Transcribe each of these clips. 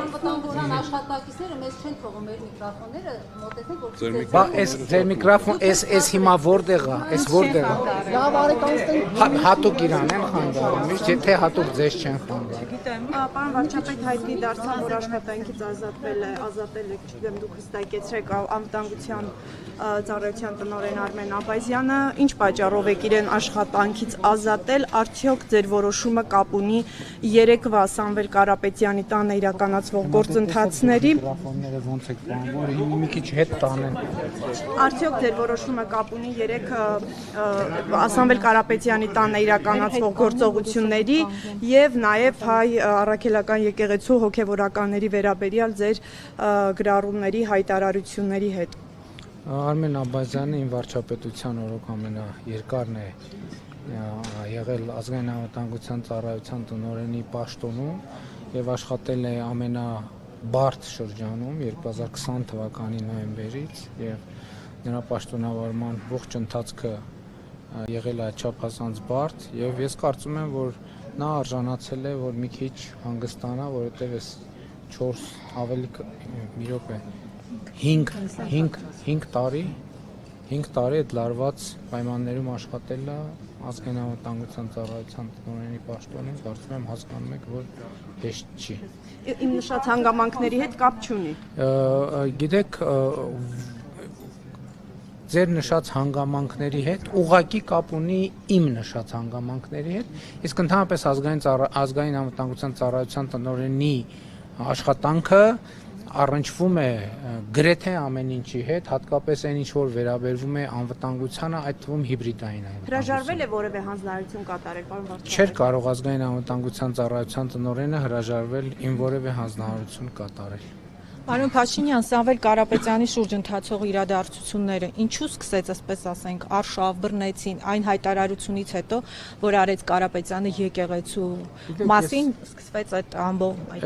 Անվտանգության աշխատակիցները մեզ չեն թողում մեր միկրոֆոնները մոտեցնենք, որպեսզի Բա այս ձեր միկրոֆոն այս հիմա որտեղ է, այս որտեղ է։ Լավ արեկանստեն Հատուկ իրան են խանգարում, միշտ թե հատուկ ձեզ չեն խանգարում։ Պարոն վարչապետ, հայտնի դարձավ, որ աշխատանքից ազատել է, չգիտեմ, դուք հստակեցրեք անվտանգության ծառայության տնօրեն Արմեն Աբազյանը, ինչ պատճառով եք իրեն աշխատանքից ազատել, արդյոք ձեր որոշումը կապ ունի երեկվա Սամվել Կարապետյանի տանը իրականացվող գործընթացների։ Միկրոֆոնները ոնց եք բանվում, մի քիչ հետ տանեն։ Արդյոք ձեր որոշումը կապ ունի երեք Սամվել Կարապետյանի տանը իրականացվող գործողությունների եւ նաեւ հայ առաքելական եկեղեցու հոգեվորականների վերաբերյալ ձեր գրառումների հայտարարությունների հետ։ Արմեն Աբազյանը իմ վարչապետության օրոք ամենաերկարն է եղել ազգային անվտանգության ծառայության տնօրենի պաշտոնում եւ աշխատել է ամենաբարդ շրջանում 2020 թվականի նոյեմբերից եւ նրա պաշտոնավարման ողջ ընթացքը եղել է չափազանց բարդ եւ ես կարծում եմ, որ նա արժանացել է, որ մի քիչ հանգստանա, որովհետեւ այս 4 ավելի մի րոպե 5 տարի այդ լարված պայմաններում աշխատել է ազգային անվտանգության ծառայության տնօրենի պաշտոնին, կարծում եմ հասկանում եք, որ հեշտ չի։ Իմ նշած հանգամանքների հետ կապ չունի։ Գիտեք, ձեր նշած հանգամանքների հետ ուղղակի կապ ունի իմ նշած հանգամանքների հետ, իսկ ընդհանրապես ազգային անվտանգության ծառայության տնօրենի աշխատանքը առնչվում է գրեթե ամեն ինչի հետ, հատկապես այն ինչ որ վերաբերվում է անվտանգությանը, այդ թվում հիբրիդային այն։ Հրաժարվել է որևէ հանձնարարություն կատարել, պարոն վարչապետ։ Չէր կարող ազգային անվտանգության ծառայության տնօրենը հրաժարվել իմ որևէ հանձնարարություն կատարել։ Պարոն Փաշինյան, Սամվել Կարապետյանի շուրջ ընթացող իրադարձությունները ինչու սկսեց, ասպես ասենք, արշավ բռնեցին այն հայտարարությունից հետո, որ արեց Կարապետյանը եկեղեցու մասին, սկսվեց այդ ամբողջ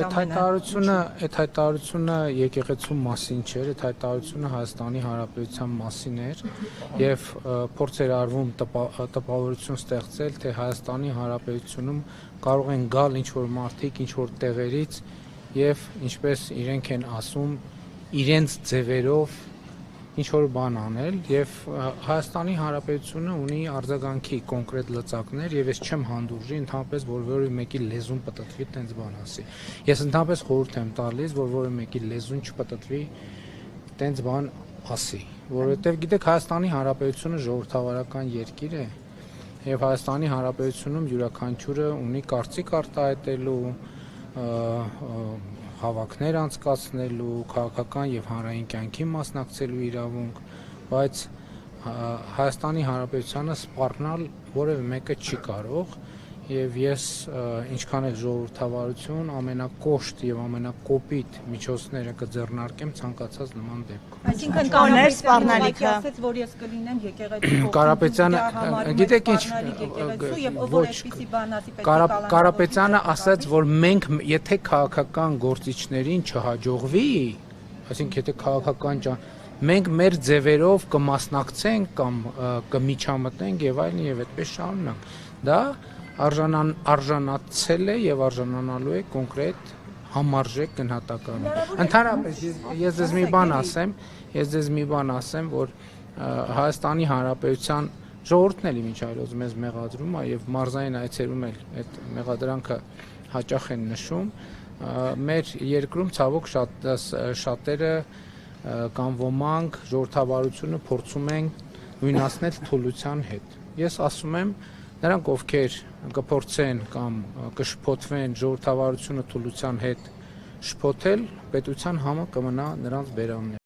այդ հայտարարությունը եկեղեցու մասին չէր, այդ հայտարարությունը Հայաստանի Հանրապետության մասին էր եւ փորձ էր արվում տպավորություն ստեղծել, թե Հայաստանի Հանրապետությունում կարող են գալ ինչ որ մարդիկ, ինչ որ տեղերից եւ ինչպես իրենք են ասում իրենց ձևերով ինչ որ բան անել եւ Հայաստանի Հանրապետությունը ունի արձագանքի կոնկրետ լծակներ եւ ես չեմ հանդուրժի ընդհանրապես որ որևէ մեկի լեզուն պտտվի տենց բան ասի։ Ես ընդհանրապես խորհուրդ եմ տալիս որ որևէ մեկի լեզուն չպտտվի տենց բան ասի, որովհետեւ գիտեք Հայաստանի Հանրապետությունը ժողովրդավարական երկիր է եւ Հայաստանի Հանրապետությունում յուրաքանչյուրը ունի կարծիք արտահայտելու հավաքներ անցկացնելու, քաղաքական եւ հանրային կյանքի մասնակցելու իրավունք, բայց Հայաստանի Հանրապետությանը սպառնալ որևէ մեկը չի կարող եւ ես ինչքան էլ ժողովրդավարություն ամենակոշտ եւ ամենակոպիտ միջոցները կձեռնարկեմ ցանկացած նման դեպքում։ Այսինքն կանոներ սպառնալիքը ասեց, որ ես կլինեմ եկեղեցու Կարապետյանը, գիտեք ինչ, Կարապետյանը ասաց, որ մենք եթե քաղաքական գործիչներին չհաջողվի, այսինքն եթե քաղաքական մենք մեր ձևերով կմասնակցենք կամ կմիջամտնենք եւ այլն եւ այդպես շարունակ։ Դա արժանացել է եւ արժանանալու է կոնկրետ համարժեք գնահատականի։ Ընդհանրապես ես ձեզ մի բան ասեմ, որ Հայաստանի Հանրապետության ժողովուրդն էլ ինչ այլոց մեզ մեղադրում է եւ մարզային այցերում էլ այդ մեղադրանքը հաճախ են նշում։ Մեր երկրում ցավոք շատերը կամ ոմանք ժողովրդավարությունը փորձում են նույնացնել թուլության հետ։ Ես ասում եմ նրանք ովքեր կփորձեն կամ կշփոթվեն ժողովրդավարությունը թուլության հետ շփոթել, պետության համը կմնա նրանց բերաններ։